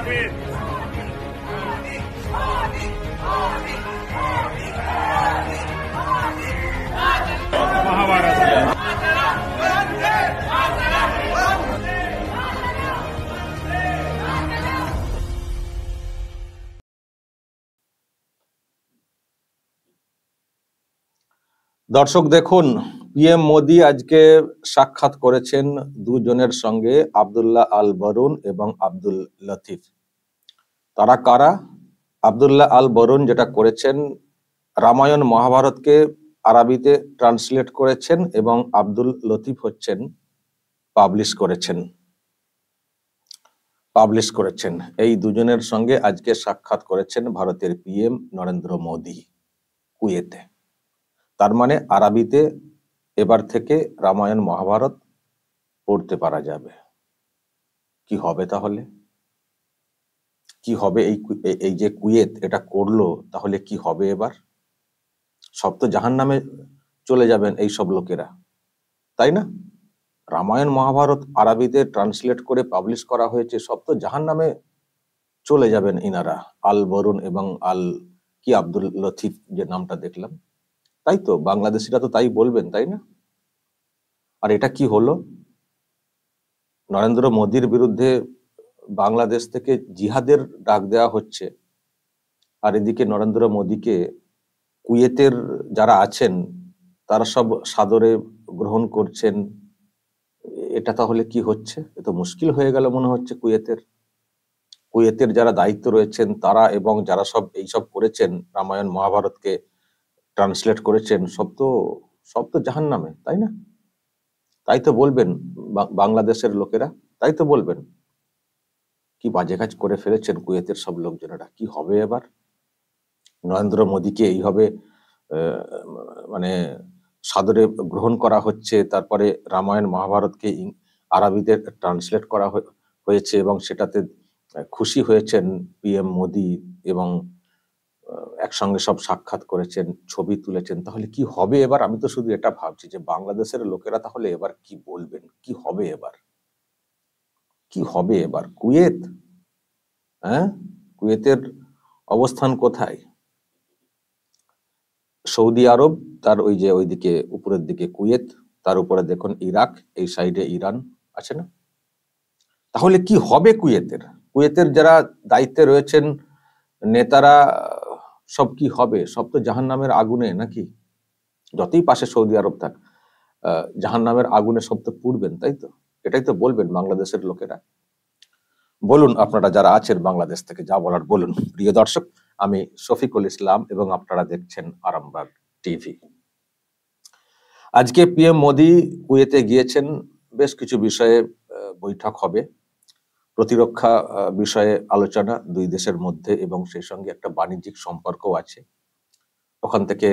দর্শক দেখুন, পিএম মোদি আজকে সাক্ষাৎ করেছেন দুজনের সঙ্গে, আব্দুল্লাহ আল বরুন এবং আব্দুল লতিফ। তারা কারা? আব্দুল্লাহ আল বরুন যেটা করেছেন, রামায়ণ মহাভারতকে আরবিতে ট্রান্সলেট করেছেন এবং আব্দুল লতিফ হচ্ছেন পাবলিশ করেছেন। এই দুজনের সঙ্গে আজকে সাক্ষাৎ করেছেন ভারতের পিএম নরেন্দ্র মোদি কুয়েতে। তার মানে আরবিতে এবার থেকে রামায়ণ মহাভারত পড়তে পারা যাবে। কি হবে তাহলে? কি হবে? এই যে কুয়েত এটা করলো, তাহলে কি হবে এবার? সব তো জাহান্নামে চলে যাবেন এই সব লোকেরা, তাই না? রামায়ণ মহাভারত আরবিতে ট্রান্সলেট করে পাবলিশ করা হয়েছে, সব তো জাহান্নামে চলে যাবেন ইনারা, আল বরুন এবং আব্দুল লতিফ যে নামটা দেখলাম, তাই তো বাংলাদেশিরা তো তাই বলবেন, তাই না? আর এটা কি হলো? নরেন্দ্র মোদির বিরুদ্ধে বাংলাদেশ থেকে জিহাদের ডাক দেওয়া হচ্ছে, আর এদিকে নরেন্দ্র মোদিকে কুয়েতের যারা আছেন তারা সব সাদরে গ্রহণ করছেন। এটা তাহলে কি হচ্ছে? এ তো মুশকিল হয়ে গেল মনে হচ্ছে কুয়েতের যারা দায়িত্ব রয়েছেন তারা, এবং যারা সব এইসব করেছেন, রামায়ণ মহাভারতকে ট্রান্সলেট করেছেন, সব তো জাহান্নামে, তাই না? তাই তো বলবেন বাংলাদেশের লোকেরা, তাই তো বলবেন। কি বাজে কাজ করে ফেলেছেন কুয়েতের সব লোকজনেরা। কি হবে এবার? নরেন্দ্র মোদীকে এইভাবে মানে সাদরে গ্রহণ করা হচ্ছে, তারপরে রামায়ণ মহাভারতকে আরবিতে ট্রান্সলেট করা হয়েছে এবং সেটাতে খুশি হয়েছেন পিএম মোদি, এবং একসঙ্গে সব সাক্ষাৎ করেছেন, ছবি তুলেছেন। তাহলে কি হবে এবার? আমি তো শুধু এটা ভাবছি যে বাংলাদেশের লোকেরা তাহলে এবার কি বলবেন, কি হবে এবার? কি হবে এবার? কুয়েত, হ্যাঁ, কুয়েতের অবস্থান কোথায়? সৌদি আরব, তার ওই যে ওইদিকে উপরের দিকে কুয়েত, তার উপরে দেখুন ইরাক, এই সাইডে ইরান আছে না? তাহলে কি হবে কুয়েতের যারা দায়িত্বে রয়েছেন নেতারা, সব কি হবে? সব তো জাহান্নামের আগুনে, নাকি? যতই পাশে সৌদি আরব থাক, জাহান্নামের আগুনে সব তো পুড়বেন, তাই তো? এটাই তো বলবেন বাংলাদেশের লোকেরা। বলুন আপনারা যারা আছেন বাংলাদেশ থেকে, যা বলার বলুন। প্রিয় দর্শক, আমি শফিকুল ইসলাম এবং আপনারা দেখছেন আরামবাগ টিভি। আজকে পিএম মোদি কুয়েতে গিয়েছেন, বেশ কিছু বিষয়ে বৈঠক হবে, প্রতিরক্ষা বিষয়ে আলোচনা দুই দেশের মধ্যে, এবং সেই সঙ্গে একটা বাণিজ্যিক সম্পর্কও আছে। ওখান থেকে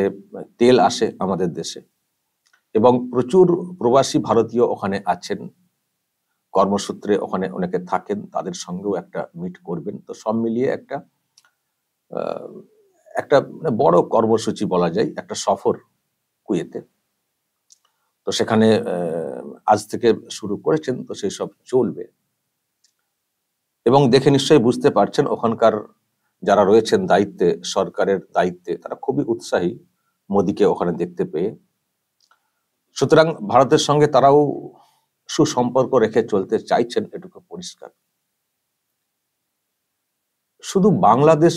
তেল আসে আমাদের দেশে, এবং প্রচুর প্রবাসী ভারতীয় ওখানে আছেন, কর্মসূত্রে ওখানে অনেকে থাকেন, তাদের সঙ্গেও একটা মিট করবেন। তো সব মিলিয়ে একটা বড় কর্মসূচি বলা যায়, একটা সফর কুয়েতে। তো সেখানে আজ থেকে শুরু করেছেন, তো সেই সব চলবে। এবং দেখে নিশ্চয়ই বুঝতে পারছেন ওখানকার যারা রয়েছেন দায়িত্বে, সরকারের দায়িত্বে, তারা খুবই উৎসাহী মোদিকে ওখানে দেখতে পেয়ে। সুতরাং ভারতের সঙ্গে তারাও সুসম্পর্ক রেখে চলতে চাইছেন, এটুকু পরিষ্কার। শুধু বাংলাদেশ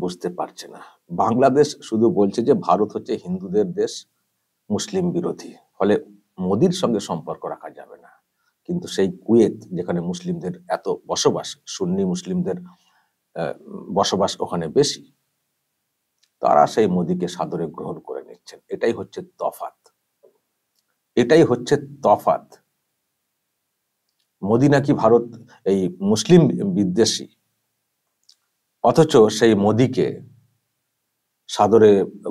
বুঝতে পারছে না। বাংলাদেশ শুধু বলছে যে ভারত হচ্ছে হিন্দুদের দেশ, মুসলিম বিরোধী, ফলে মোদির সঙ্গে সম্পর্ক রাখা যাবে না। কিন্তু সেই কুয়েত, যেখানে মুসলিমদের এত বসবাস, সুন্নি মুসলিমদের বসবাস ওখানে বেশি, তারা সেই মোদিকে সাদরে গ্রহণ করে নিচ্ছেন। এটাই হচ্ছে তফাৎ। মোদি নাকি ভারত এই মুসলিম বিদ্বেষী, অথচ সেই মোদিকে সাদরে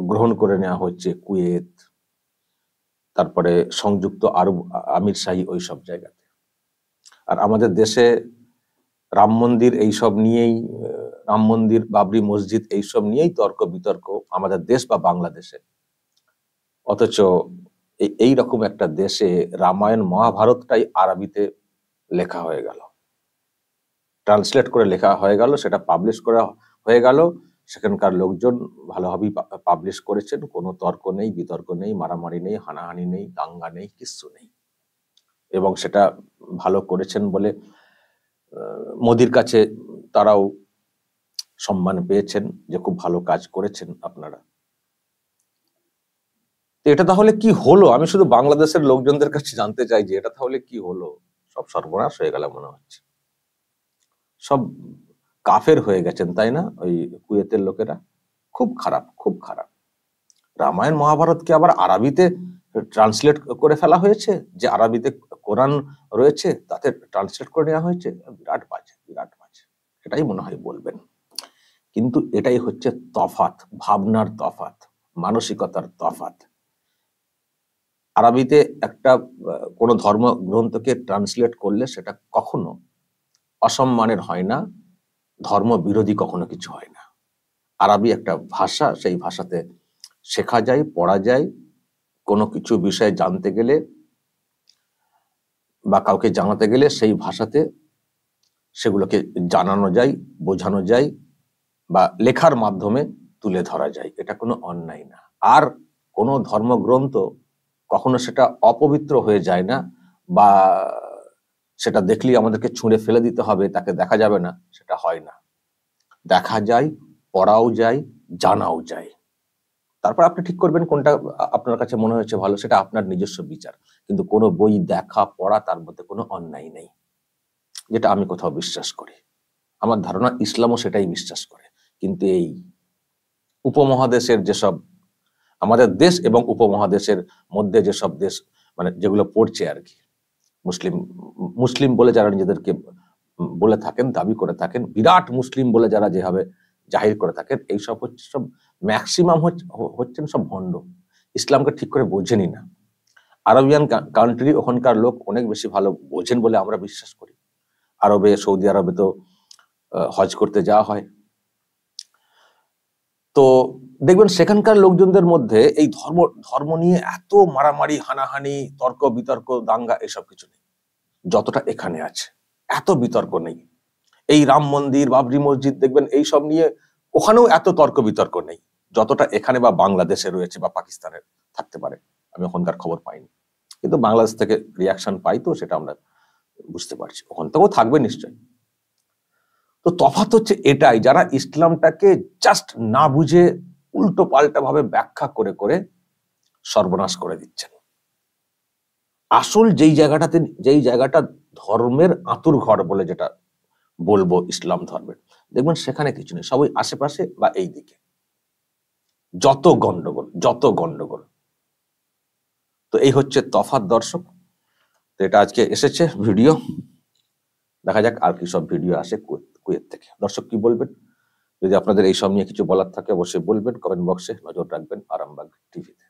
গ্রহণ করে নেওয়া হচ্ছে কুয়েত, তারপরে সংযুক্ত আরব আমিরশাহী, ওই সব জায়গাতে। আর আমাদের দেশে রাম মন্দির, এইসব নিয়েই, রাম মন্দির, বাবরি মসজিদ, এইসব নিয়েই তর্ক বিতর্ক আমাদের দেশ বা বাংলাদেশে। অথচ এই রকম একটা দেশে রামায়ণ মহাভারতটাই আরবিতে লেখা হয়ে গেল, ট্রান্সলেট করে লেখা হয়ে গেল, সেটা পাবলিশ করা হয়ে গেল, সেখানকার লোকজন ভালোভাবেই পাবলিশ করেছেন, কোনো তর্ক নেই, বিতর্ক নেই, মারামারি নেই, হানাহানি নেই, দাঙ্গা নেই, কিচ্ছু নেই। এবং সেটা ভালো করেছেন বলে মোদির কাছে তারাও সম্মান পেয়েছেন যে খুব ভালো কাজ করেছেন আপনারা। এটা তাহলে কি হলো? আমি শুধু বাংলাদেশের লোকজনদের কাছে জানতে চাই যে এটা তাহলে কি হলো? সব সর্বনাশ হয়ে গেল মনে হচ্ছে, সব কাফের হয়ে গেছেন, তাই না? ওই কুয়েতের লোকেরা খুব খারাপ, খুব খারাপ। রামায়ণ মহাভারতকে আবার আরবিতে ট্রান্সলেট করে ফেলা হয়েছে, যে আরবিতে কোরআন রয়েছে তাতে ট্রান্সলেট করে নেওয়া হয়েছে। বিরাট বাজে, বিরাট বাজে, এটাই মনে হয় বলবেন। কিন্তু এটাই হচ্ছে তফাৎ, ভাবনার তফাৎ, মানসিকতার তফাৎ। আরবিতে একটা কোনো ধর্ম গ্রন্থকে ট্রান্সলেট করলে সেটা কখনো অসম্মানের হয় না, ধর্ম বিরোধী কখনো কিছু হয় না। আরবি একটা ভাষা, সেই ভাষাতে শেখা যায়, পড়া যায়, কোনো কিছু বিষয়ে জানতে গেলে বা কাউকে জানাতে গেলে সেই ভাষাতে সেগুলোকে জানানো যায়, বোঝানো যায় বা লেখার মাধ্যমে তুলে ধরা যায়। এটা কোনো অন্যায় না। আর কোনো ধর্মগ্রন্থ কখনো সেটা অপবিত্র হয়ে যায় না, বা সেটা দেখলেই আমাদেরকে ছুঁড়ে ফেলে দিতে হবে, তাকে দেখা যাবে না, সেটা হয় না। দেখা যায়, পড়াও যায়, জানাও যায়। তারপর আপনি ঠিক করবেন কোনটা আপনার কাছে মনে হয়েছে ভালো, সেটা আপনার নিজস্ব বিচার। কিন্তু কোনো বই দেখা, পড়া, তার মধ্যে কোনো অন্যায় নেই, যেটা আমি কোথাও বিশ্বাস করি। আমার ধারণা ইসলামও সেটাই বিশ্বাস করে। কিন্তু এই উপমহাদেশের যেসব, আমাদের দেশ এবং উপমহাদেশের মধ্যে যেসব দেশ, মানে যেগুলো পড়ছে আর কি, মুসলিম মুসলিম বলে যারা নিজেদেরকে বলে থাকেন, দাবি করে থাকেন, বিরাট মুসলিম বলে যারা যেভাবে জাহির করে থাকেন, এইসব হচ্ছে সব ম্যাক্সিমাম হচ্ছেন সব ভণ্ড, ইসলামকে ঠিক করে বোঝেনি না। আরবিয়ান কান্ট্রি, ওখানকার লোক অনেক বেশি ভালো বোঝেন বলে আমরা বিশ্বাস করি। আরবে, সৌদি আরবে তো হজ করতে যাওয়া হয়, তো দেখবেন সেখানকার লোকজনদের মধ্যে এই ধর্ম নিয়ে এত মারামারি, হানাহানি, তর্ক বিতর্ক, দাঙ্গা এসব কিছু নেই যতটা এখানে আছে। এত বিতর্ক নেই। এই রাম মন্দির, বাবরি মসজিদ, দেখবেন এই সব নিয়ে ওখানেও এত তর্ক বিতর্ক নেই যতটা এখানে বা বাংলাদেশে রয়েছে বা পাকিস্তানে থাকতে পারে। আমি ওখানকার খবর পাইনি, কিন্তু বাংলাদেশ থেকে রিয়াকশন পাই, তো সেটা আমরা বুঝতে পারছি। ওখান থেকেও থাকবে নিশ্চয়ই। তো তফাৎ হচ্ছে এটাই, যারা ইসলামটাকে জাস্ট না বুঝে উল্টো পাল্টা ভাবে ব্যাখ্যা করে করে সর্বনাশ করে দিচ্ছেন। আসল যেই জায়গাটা ধর্মের আঁতুর ঘর বলে যেটা বলবো ইসলাম ধর্মের, দেখবেন সেখানে কিছু নেই, সবই আশেপাশে বা এই দিকে। যত গন্ডগোল, যত গন্ডগোল। তো এই হচ্ছে তফাৎ দর্শক। তো এটা আজকে এসেছে ভিডিও, দেখা যাক আর কি সব ভিডিও আসে কুয়েত থেকে। দর্শক কি বলবেন? যদি আপনাদের এই সব নিয়ে কিছু বলার থাকে অবশ্যই বলবেন, কমেন্ট বক্সে নজর রাখবেন আরামবাগ টিভিতে।